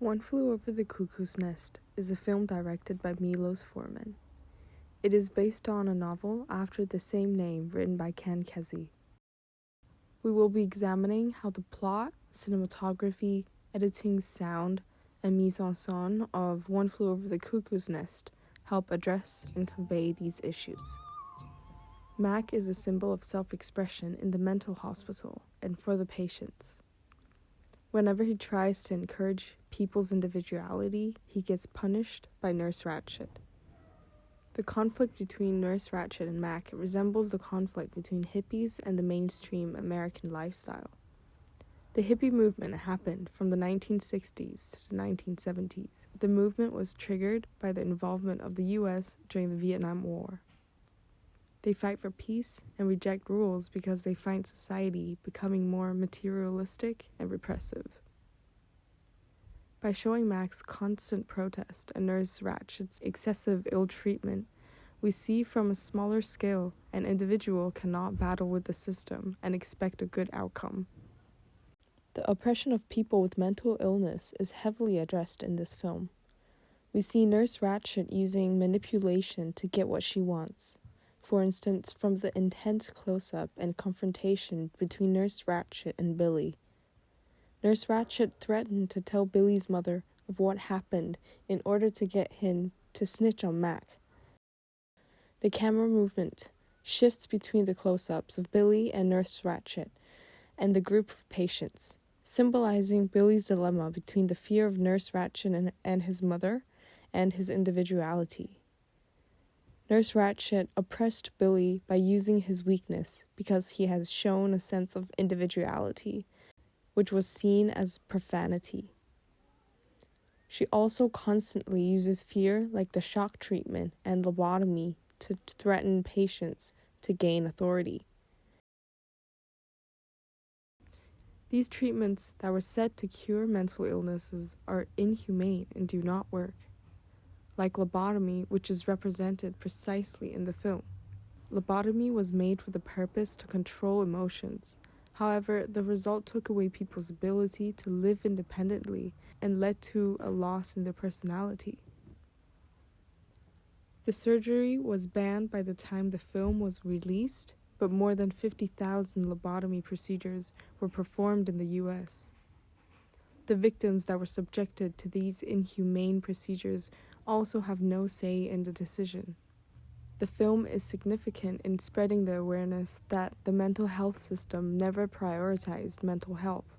One Flew Over the Cuckoo's Nest is a film directed by Milos Forman. It is based on a novel after the same name written by Ken Kesey. We will be examining how the plot, cinematography, editing, sound, and mise en scène of One Flew Over the Cuckoo's Nest help address and convey these issues. Mac is a symbol of self-expression in the mental hospital and for the patients. Whenever he tries to encourage people's individuality, he gets punished by Nurse Ratched. The conflict between Nurse Ratched and Mac resembles the conflict between hippies and the mainstream American lifestyle. The hippie movement happened from the 1960s to the 1970s. The movement was triggered by the involvement of the US during the Vietnam War. They fight for peace and reject rules because they find society becoming more materialistic and repressive. By showing Mac's constant protest and Nurse Ratched's excessive ill-treatment, we see from a smaller scale an individual cannot battle with the system and expect a good outcome. The oppression of people with mental illness is heavily addressed in this film. We see Nurse Ratched using manipulation to get what she wants. For instance, from the intense close-up and confrontation between Nurse Ratched and Billy. Nurse Ratched threatened to tell Billy's mother of what happened in order to get him to snitch on Mac. The camera movement shifts between the close-ups of Billy and Nurse Ratched and the group of patients, symbolizing Billy's dilemma between the fear of Nurse Ratched and his mother and his individuality. Nurse Ratched oppressed Billy by using his weakness because he has shown a sense of individuality, which was seen as profanity. She also constantly uses fear like the shock treatment and lobotomy to threaten patients to gain authority. These treatments that were said to cure mental illnesses are inhumane and do not work, like lobotomy, which is represented precisely in the film. Lobotomy was made for the purpose to control emotions. However, the result took away people's ability to live independently and led to a loss in their personality. The surgery was banned by the time the film was released, but more than 50,000 lobotomy procedures were performed in the US. The victims that were subjected to these inhumane procedures also have no say in the decision. The film is significant in spreading the awareness that the mental health system never prioritized mental health.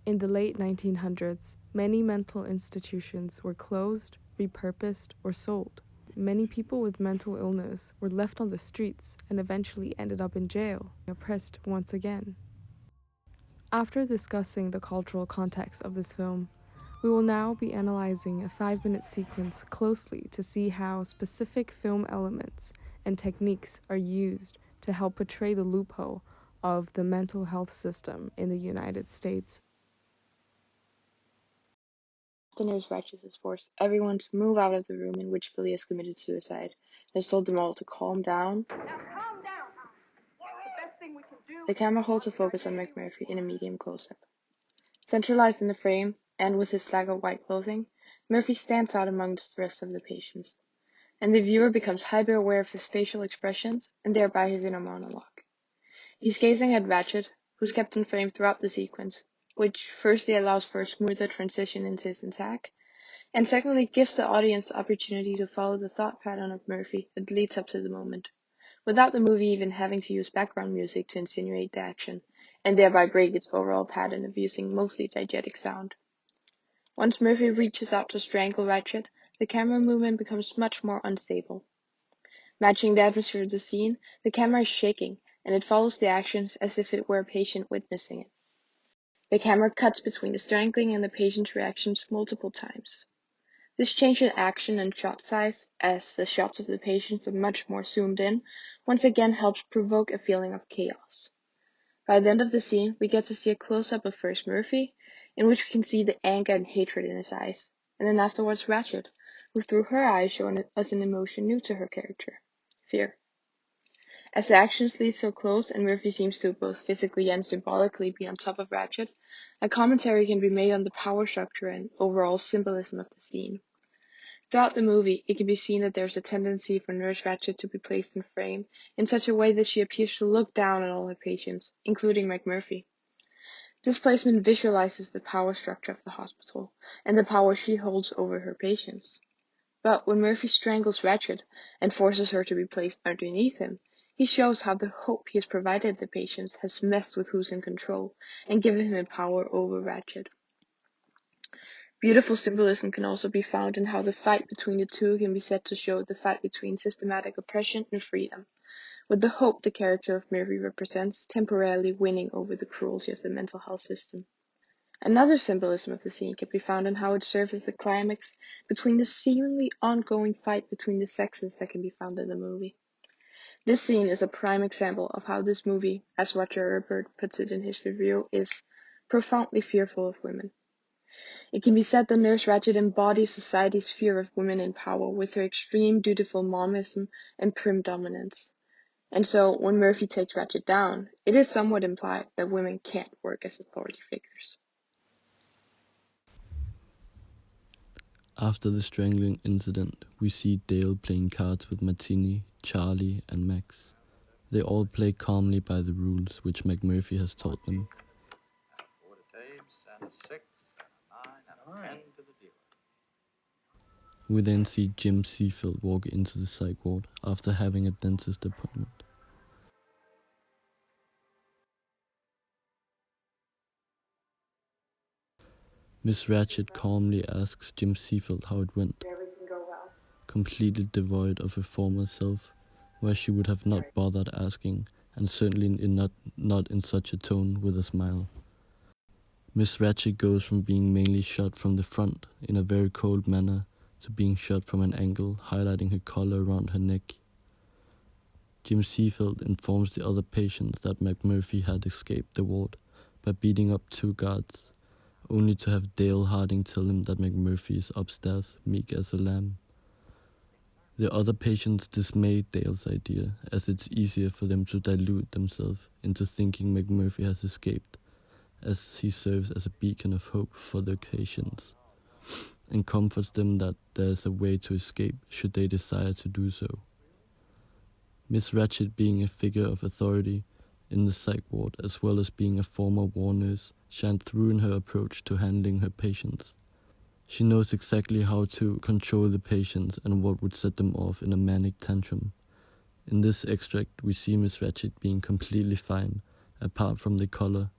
In the late 1900s, many mental institutions were closed, repurposed, or sold. Many people with mental illness were left on the streets and eventually ended up in jail, oppressed once again. After discussing the cultural context of this film, we will now be analyzing a 5-minute sequence closely to see how specific film elements and techniques are used to help portray the loophole of the mental health system in the United States. The Nurse Ratched has forced everyone to move out of the room in which Billy has committed suicide, has told them all to calm down. Now calm down. The best thing we can do. The camera holds a focus on McMurphy in a medium close-up. Centralized in the frame, and with his staggered white clothing, Murphy stands out amongst the rest of the patients, and the viewer becomes hyper-aware of his facial expressions and thereby his inner monologue. He's gazing at Ratched, who's kept in frame throughout the sequence, which firstly allows for a smoother transition into his attack, and secondly gives the audience the opportunity to follow the thought pattern of Murphy that leads up to the moment, without the movie even having to use background music to insinuate the action, and thereby break its overall pattern of using mostly diegetic sound. Once Murphy reaches out to strangle Ratched, the camera movement becomes much more unstable. Matching the atmosphere of the scene, the camera is shaking, and it follows the actions as if it were a patient witnessing it. The camera cuts between the strangling and the patient's reactions multiple times. This change in action and shot size, as the shots of the patients are much more zoomed in, once again helps provoke a feeling of chaos. By the end of the scene, we get to see a close-up of first Murphy, in which we can see the anger and hatred in his eyes, and then afterwards Ratched, who through her eyes show us an emotion new to her character, fear. As the actions lead so close and Murphy seems to both physically and symbolically be on top of Ratched, A commentary can be made on the power structure and overall symbolism of the scene. Throughout the movie, it can be seen that there's a tendency for Nurse Ratched to be placed in frame in such a way that she appears to look down on all her patients, including McMurphy. This placement visualizes the power structure of the hospital and the power she holds over her patients. But when Murphy strangles Ratched and forces her to be placed underneath him, he shows how the hope he has provided the patients has messed with who's in control and given him power over Ratched. Beautiful symbolism can also be found in how the fight between the two can be said to show the fight between systematic oppression and freedom, with the hope the character of Murphy represents temporarily winning over the cruelty of the mental health system. Another symbolism of the scene can be found in how it serves as the climax between the seemingly ongoing fight between the sexes that can be found in the movie. This scene is a prime example of how this movie, as Roger Ebert puts it in his review, is profoundly fearful of women. It can be said that Nurse Ratched embodies society's fear of women in power with her extreme dutiful momism and prim dominance. And so, when Murphy takes Ratched down, it is somewhat implied that women can't work as authority figures. After the strangling incident, we see Dale playing cards with Martini, Charlie, and Max. They all play calmly by the rules which McMurphy has taught them. 4 to tapes, and a 6, and a 9, and a 10 to the dealer. We then see Jim Seafield walk into the psych ward after having a dentist appointment. Miss Ratched calmly asks Jim Seafield how it went, completely devoid of her former self, where she would have not bothered asking, and certainly not in such a tone with a smile. Miss Ratched goes from being mainly shot from the front in a very cold manner to being shot from an angle, highlighting her collar around her neck. Jim Seafield informs the other patients that McMurphy had escaped the ward by beating up 2 guards, only to have Dale Harding tell him that McMurphy is upstairs, meek as a lamb. The other patients dismay Dale's idea, as it's easier for them to delude themselves into thinking McMurphy has escaped, as he serves as a beacon of hope for their patients, and comforts them that there is a way to escape should they desire to do so. Miss Ratched, being a figure of authority in the psych ward as well as being a former war nurse, shined through in her approach to handling her patients. She knows exactly how to control the patients and what would set them off in a manic tantrum. In this extract, we see Miss Ratched being completely fine, apart from the collar,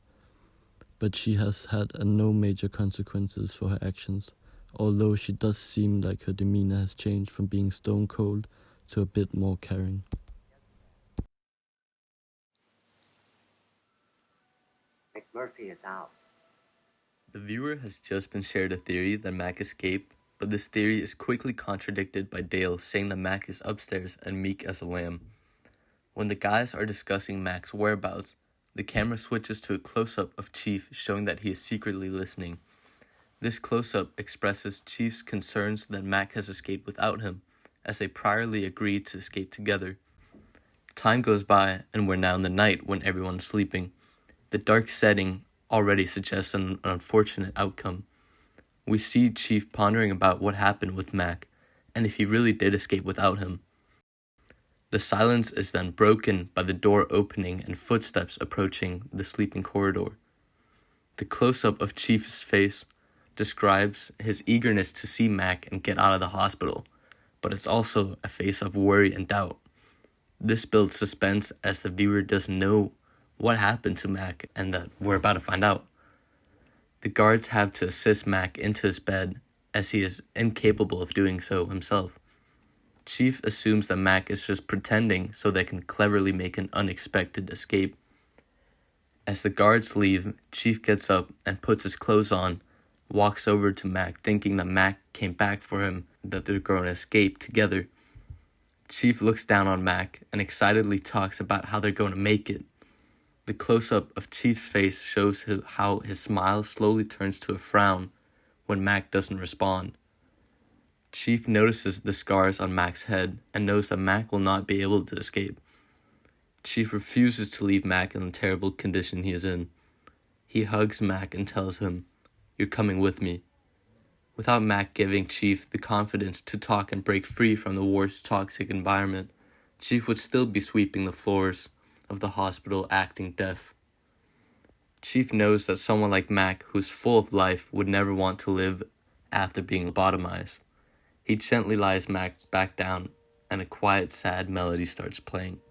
but she has had no major consequences for her actions, although she does seem like her demeanor has changed from being stone cold to a bit more caring. McMurphy is out. The viewer has just been shared a theory that Mac escaped, but this theory is quickly contradicted by Dale saying that Mac is upstairs and meek as a lamb. When the guys are discussing Mac's whereabouts, the camera switches to a close-up of Chief showing that he is secretly listening. This close-up expresses Chief's concerns that Mac has escaped without him, as they priorly agreed to escape together. Time goes by, and we're now in the night when everyone is sleeping. The dark setting already suggests an unfortunate outcome. We see Chief pondering about what happened with Mac, and if he really did escape without him. The silence is then broken by the door opening and footsteps approaching the sleeping corridor. The close-up of Chief's face describes his eagerness to see Mac and get out of the hospital, but it's also a face of worry and doubt. This builds suspense as the viewer doesn't know what happened to Mac and that we're about to find out. The guards have to assist Mac into his bed as he is incapable of doing so himself. Chief assumes that Mac is just pretending so they can cleverly make an unexpected escape. As the guards leave, Chief gets up and puts his clothes on, walks over to Mac thinking that Mac came back for him, that they're going to escape together. Chief looks down on Mac and excitedly talks about how they're going to make it. The close-up of Chief's face shows how his smile slowly turns to a frown when Mac doesn't respond. Chief notices the scars on Mac's head and knows that Mac will not be able to escape. Chief refuses to leave Mac in the terrible condition he is in. He hugs Mac and tells him, "You're coming with me." Without Mac giving Chief the confidence to talk and break free from the war's toxic environment, Chief would still be sweeping the floors of the hospital acting deaf. Chief knows that someone like Mac, who's full of life, would never want to live after being lobotomized. He gently lies Mac back down, and a quiet, sad melody starts playing.